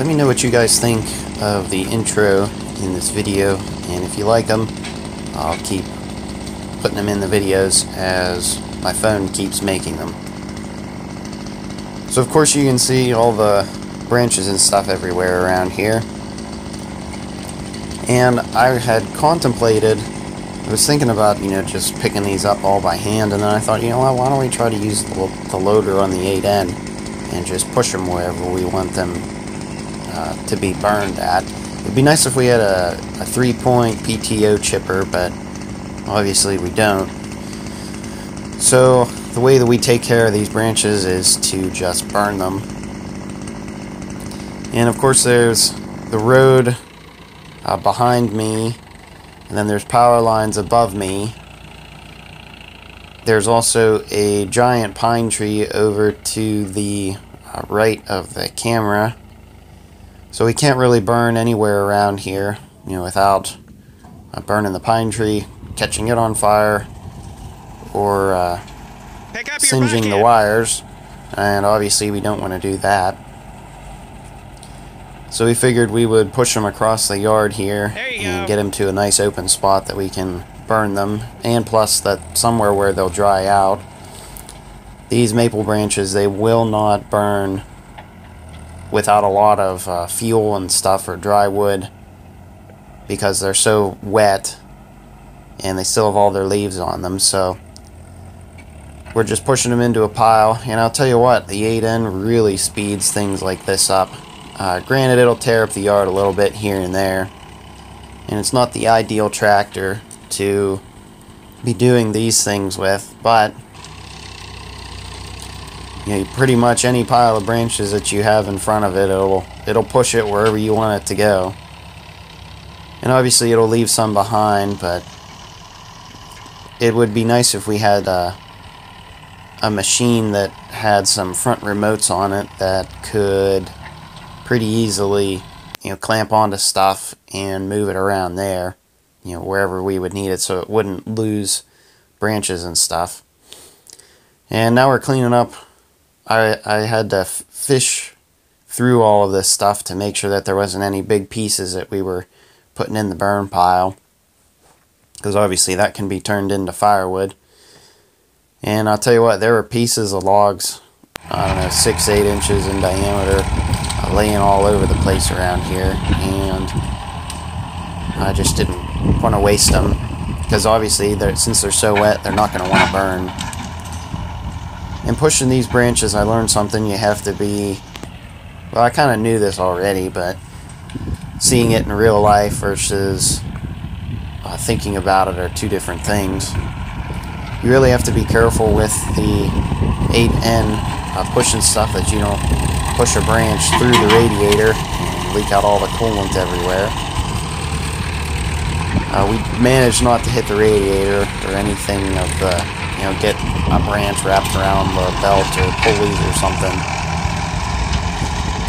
let me know what you guys think of the intro in this video, and if you like them, I'll keep putting them in the videos as my phone keeps making them. So of course you can see all the branches and stuff everywhere around here, and I had contemplated, I was thinking about, just picking these up all by hand, and then I thought, why don't we try to use the loader on the 8N and just push them wherever we want them to be burned at. It would be nice if we had a 3-point PTO chipper, but obviously we don't. So the way that we take care of these branches is to just burn them. And of course there's the road behind me, and then there's power lines above me. There's also a giant pine tree over to the right of the camera. So we can't really burn anywhere around here, without burning the pine tree, catching it on fire, or singeing the wires. And obviously we don't want to do that. So we figured we would push them across the yard here and get them to a nice open spot that we can burn them, and plus that somewhere where they'll dry out. These maple branches, they will not burn without a lot of fuel and stuff or dry wood, because they're so wet and they still have all their leaves on them. So we're just pushing them into a pile, and I'll tell you what, the 8N really speeds things like this up. Granted, it'll tear up the yard a little bit here and there, and it's not the ideal tractor to be doing these things with, but pretty much any pile of branches that you have in front of it, it'll push it wherever you want it to go. And obviously it'll leave some behind, but it would be nice if we had a machine that had some front remotes on it that could pretty easily clamp onto stuff and move it around there, wherever we would need it, so it wouldn't lose branches and stuff. And now we're cleaning up. I had to fish through all of this stuff to make sure that there wasn't any big pieces that we were putting in the burn pile, because obviously that can be turned into firewood. And I'll tell you what, there were pieces of logs, I don't know, 6-8 inches in diameter, laying all over the place around here, and I just didn't want to waste them, because obviously since they're so wet, they're not going to want to burn. In pushing these branches, I learned something. You have to be, well, I kind of knew this already, but seeing it in real life versus thinking about it are two different things. You really have to be careful with the 8N pushing stuff, that you don't push a branch through the radiator and leak out all the coolant everywhere. We managed not to hit the radiator or anything of the, get a branch wrapped around the belt or pulleys or something.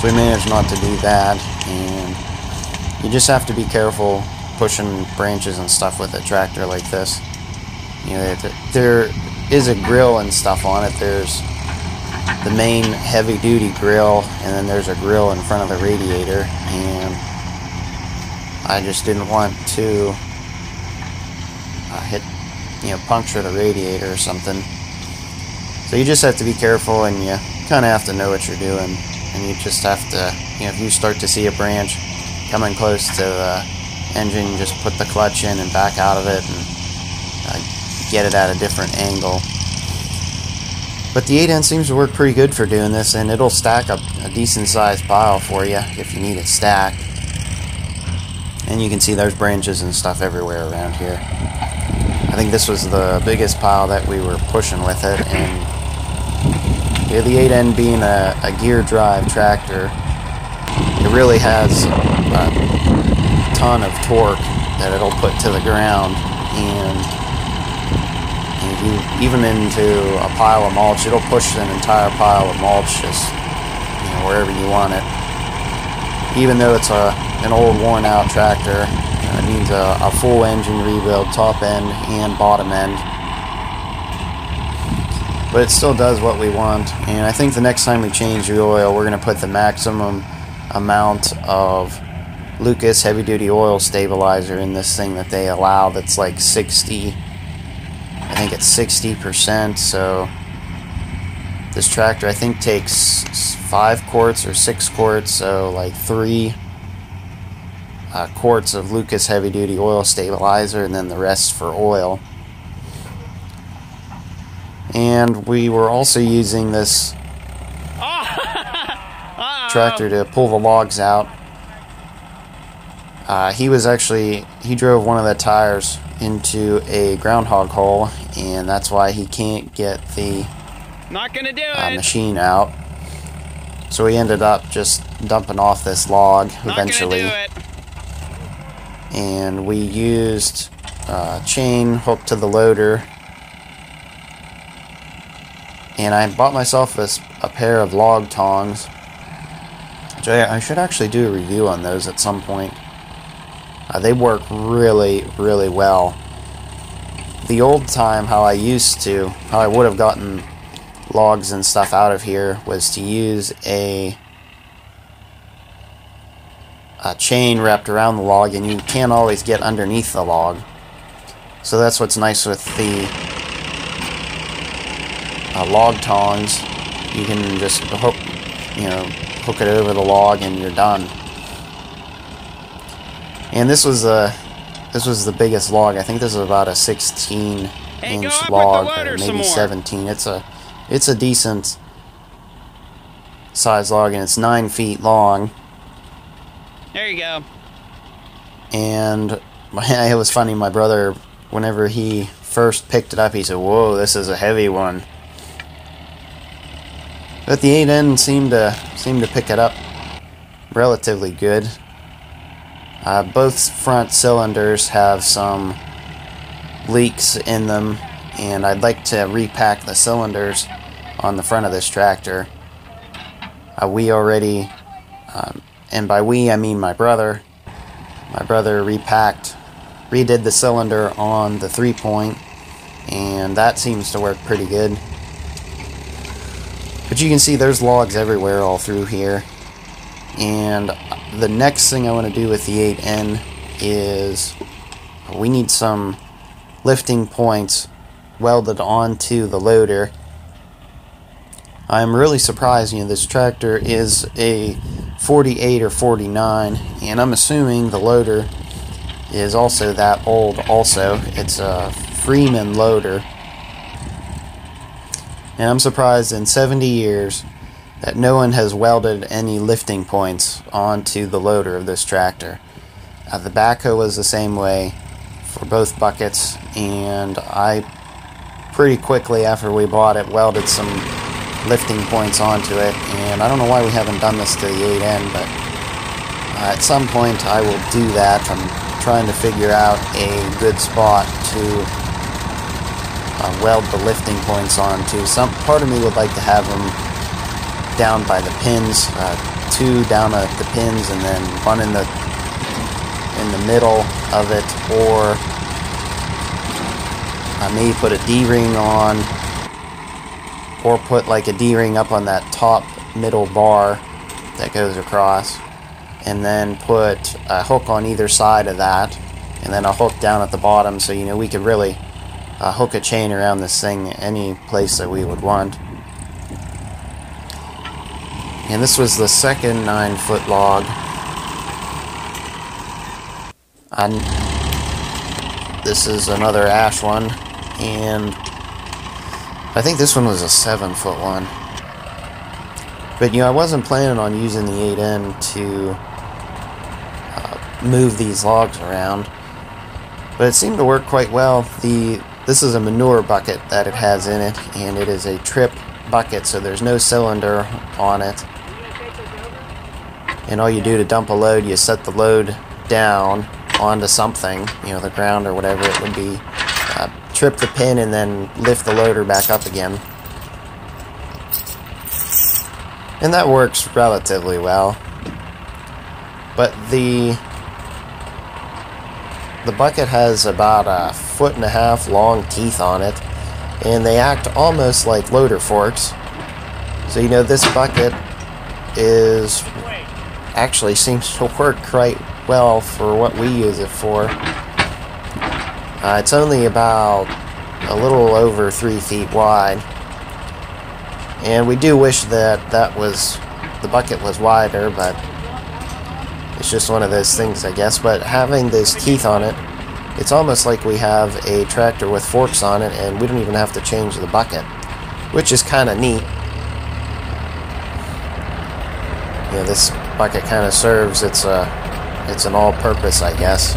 So we managed not to do that, and you just have to be careful pushing branches and stuff with a tractor like this. There is a grill and stuff on it. There's the main heavy-duty grill, and then there's a grill in front of the radiator, and I just didn't want to puncture the radiator or something. So you just have to be careful, and you kind of have to know what you're doing, and you just have to, if you start to see a branch coming close to the engine, just put the clutch in and back out of it and get it at a different angle. But the 8N seems to work pretty good for doing this, and it'll stack up a decent sized pile for you if you need it stacked. And you can see there's branches and stuff everywhere around here. I think this was the biggest pile that we were pushing with it, and the 8N being a gear drive tractor, it really has a ton of torque that it'll put to the ground, and even into a pile of mulch, it'll push an entire pile of mulch just wherever you want it. Even though it's an old worn out tractor, it needs a full engine rebuild, top end and bottom end. But it still does what we want, and I think the next time we change the oil, we're going to put the maximum amount of Lucas heavy duty oil stabilizer in this thing that they allow. That's like 60, I think it's 60%. So this tractor I think takes 5 quarts or 6 quarts, so like 3 quarts of Lucas heavy duty oil stabilizer, and then the rest for oil. And we were also using this tractor to pull the logs out. He drove one of the tires into a groundhog hole, and that's why he can't get the machine out. So we ended up just dumping off this log eventually. And we used a chain hooked to the loader. And I bought myself a pair of log tongs. Which I should actually do a review on those at some point. They work really, really well. The old time, how I would have gotten logs and stuff out of here was to use a chain wrapped around the log, and you can't always get underneath the log. So that's what's nice with the log tongs. You can just hook it over the log and you're done. And this was the biggest log. I think this is about a 16-inch log, or maybe 17. It's a decent size log, and it's 9 feet long. There you go. And it was funny, my brother, whenever he first picked it up, he said, "Whoa, this is a heavy one." But the 8N seemed to pick it up relatively good. Both front cylinders have some leaks in them, and I'd like to repack the cylinders on the front of this tractor. We already, and by we I mean my brother redid the cylinder on the 3-point, and that seems to work pretty good. But you can see there's logs everywhere all through here. And the next thing I want to do with the 8N is we need some lifting points welded onto the loader. I'm really surprised, this tractor is a 48 or 49, and I'm assuming the loader is also that old also. It's a Freeman loader. And I'm surprised in 70 years that no one has welded any lifting points onto the loader of this tractor. The backhoe was the same way for both buckets, and I pretty quickly after we bought it welded some lifting points onto it, and I don't know why we haven't done this to the 8N, but at some point I will do that. I'm trying to figure out a good spot to weld the lifting points onto. Some part of me would like to have them down by the pins, 2 down at the pins, and then 1 in the middle of it, or maybe put a D-ring on, or put like a D-ring up on that top middle bar that goes across, and then put a hook on either side of that, and then a hook down at the bottom, so we could really hook a chain around this thing any place that we would want. And this was the second 9-foot log. And this is another ash one, and I think this one was a 7-foot one. But I wasn't planning on using the 8N to move these logs around, but it seemed to work quite well. This is a manure bucket that it has in it, and it is a trip bucket, so there's no cylinder on it. And all you do to dump a load, you set the load down onto something, the ground or whatever it would be, trip the pin, and then lift the loader back up again. And that works relatively well. But the bucket has about 1.5 foot long teeth on it, and they act almost like loader forks. So this bucket is actually seems to work quite well for what we use it for. It's only about a little over 3 feet wide, and we do wish that the bucket was wider, but it's just one of those things, I guess. But having those teeth on it, it's almost like we have a tractor with forks on it, and we don't even have to change the bucket, which is kind of neat. You know, this bucket kind of serves it's an all-purpose, I guess.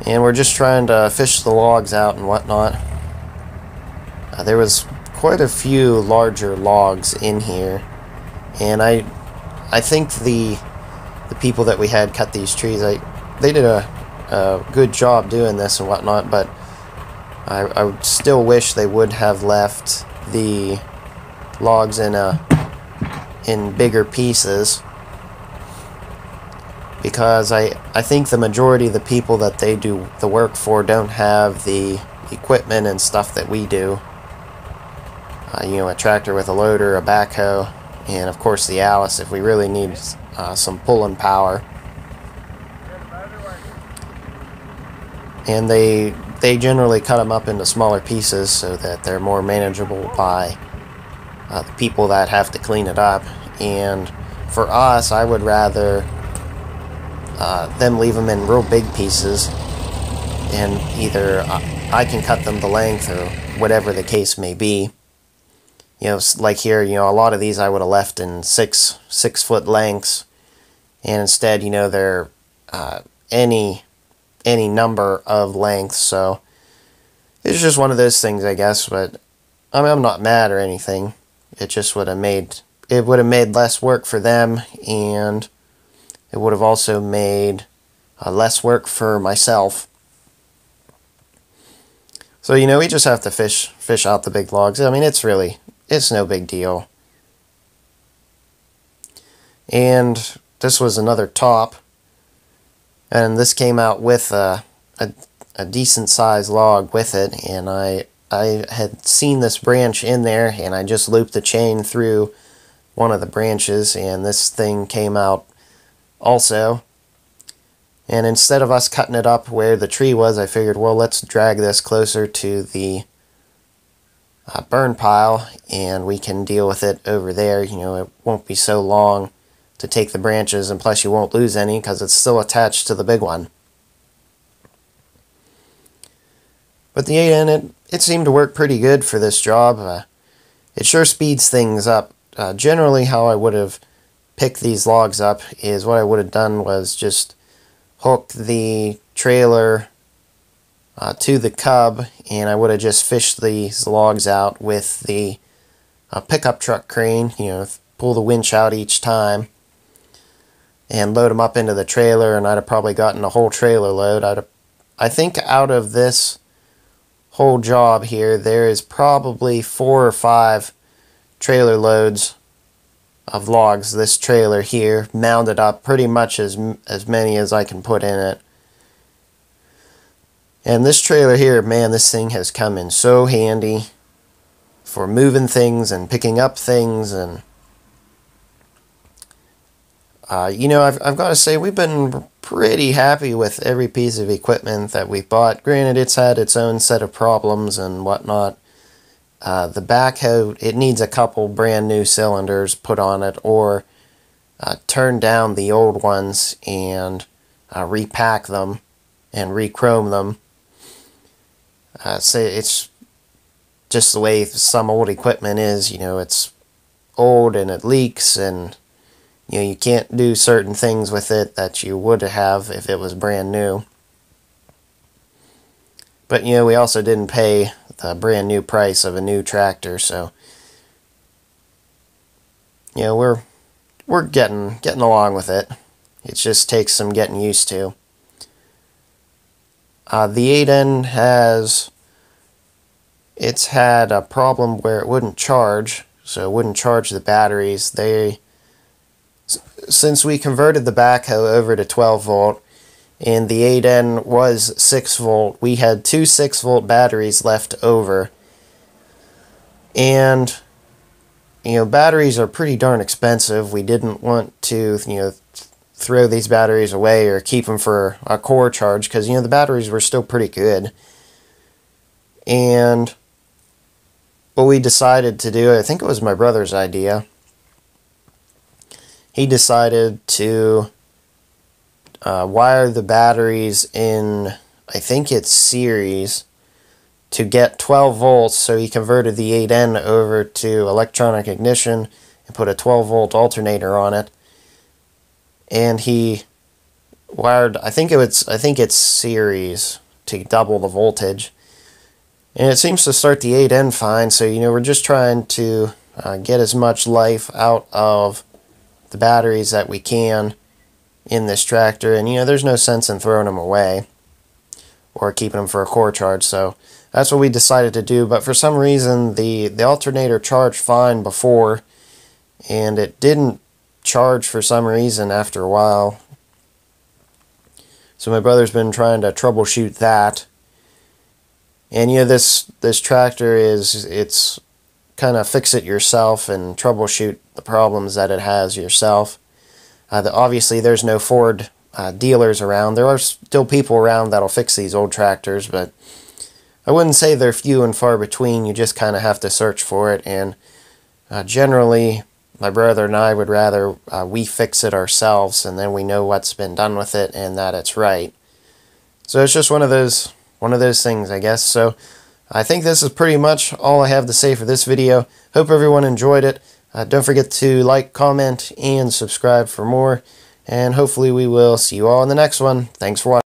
And we're just trying to fish the logs out and whatnot. There was quite a few larger logs in here, and I think the people that we had cut these trees, they did a good job doing this and whatnot, but I would still wish they would have left the logs in bigger pieces, because I think the majority of the people that they do the work for don't have the equipment and stuff that we do. You know, a tractor with a loader, a backhoe, and of course the Alice if we really need some pulling power. And they generally cut them up into smaller pieces so that they're more manageable by the people that have to clean it up. And for us, I would rather them leave them in real big pieces, and either I can cut them the length or whatever the case may be. You know, like here, you know, a lot of these I would have left in 6 foot lengths, and instead, you know, they're any number of lengths. So it's just one of those things, I guess. But I mean, I'm not mad or anything. It just would have made less work for them, and it would have also made less work for myself. So, you know, we just have to fish out the big logs. I mean, it's no big deal. And this was another top, and this came out with a decent sized log with it, and I had seen this branch in there, and I just looped the chain through one of the branches, and this thing came out also. And instead of us cutting it up where the tree was, I figured, well, let's drag this closer to the burn pile, and we can deal with it over there. You know, it won't be so long to take the branches, and plus you won't lose any because it's still attached to the big one. But the 8N, it seemed to work pretty good for this job. It sure speeds things up. Generally, how I would have picked these logs up is what I would have done was just hook the trailer to the cub, and I would have just fished these logs out with the pickup truck crane. You know, pull the winch out each time and load them up into the trailer, and I'd have probably gotten a whole trailer load. I think out of this whole job here, there is probably 4 or 5 trailer loads of logs. This trailer here mounted up, pretty much as many as I can put in it. And this trailer here, man, this thing has come in so handy for moving things and picking up things. And you know, I've got to say, we've been pretty happy with every piece of equipment that we've bought. Granted, it's had its own set of problems and whatnot. The backhoe, it needs a couple brand new cylinders put on it, or turn down the old ones and repack them and re-chrome them. So it's just the way some old equipment is. You know, it's old and it leaks, and you know, you can't do certain things with it that you would have if it was brand new. But you know, we also didn't pay the brand new price of a new tractor, so you know, we're getting along with it. It just takes some getting used to. The 8N it's had a problem where it wouldn't charge, so it wouldn't charge the batteries. Since we converted the backhoe over to 12 volt, and the 8N was 6 volt, we had 2 6 volt batteries left over. And batteries are pretty darn expensive. We didn't want to, throw these batteries away or keep them for a core charge because, the batteries were still pretty good. And what we decided to do, I think it was my brother's idea, he decided to wire the batteries in, I think it's series, to get 12 volts, so he converted the 8N over to electronic ignition and put a 12 volt alternator on it. And he wired, I think it's series to double the voltage. And it seems to start the 8N fine, so we're just trying to get as much life out of the batteries that we can in this tractor. And there's no sense in throwing them away or keeping them for a core charge, so that's what we decided to do. But for some reason the alternator charged fine before, and it didn't charge for some reason after a while. So my brother's been trying to troubleshoot that. And this tractor it's kind of fix it yourself and troubleshoot the problems that it has yourself. Obviously there's no Ford dealers around. There are still people around that'll fix these old tractors, but I wouldn't say they're few and far between. You just kind of have to search for it, and generally my brother and I would rather we fix it ourselves, and then we know what's been done with it and that it's right. So it's just one of those things, I guess. So I think this is pretty much all I have to say for this video. Hope everyone enjoyed it. Don't forget to like, comment, and subscribe for more. And hopefully we will see you all in the next one. Thanks for watching.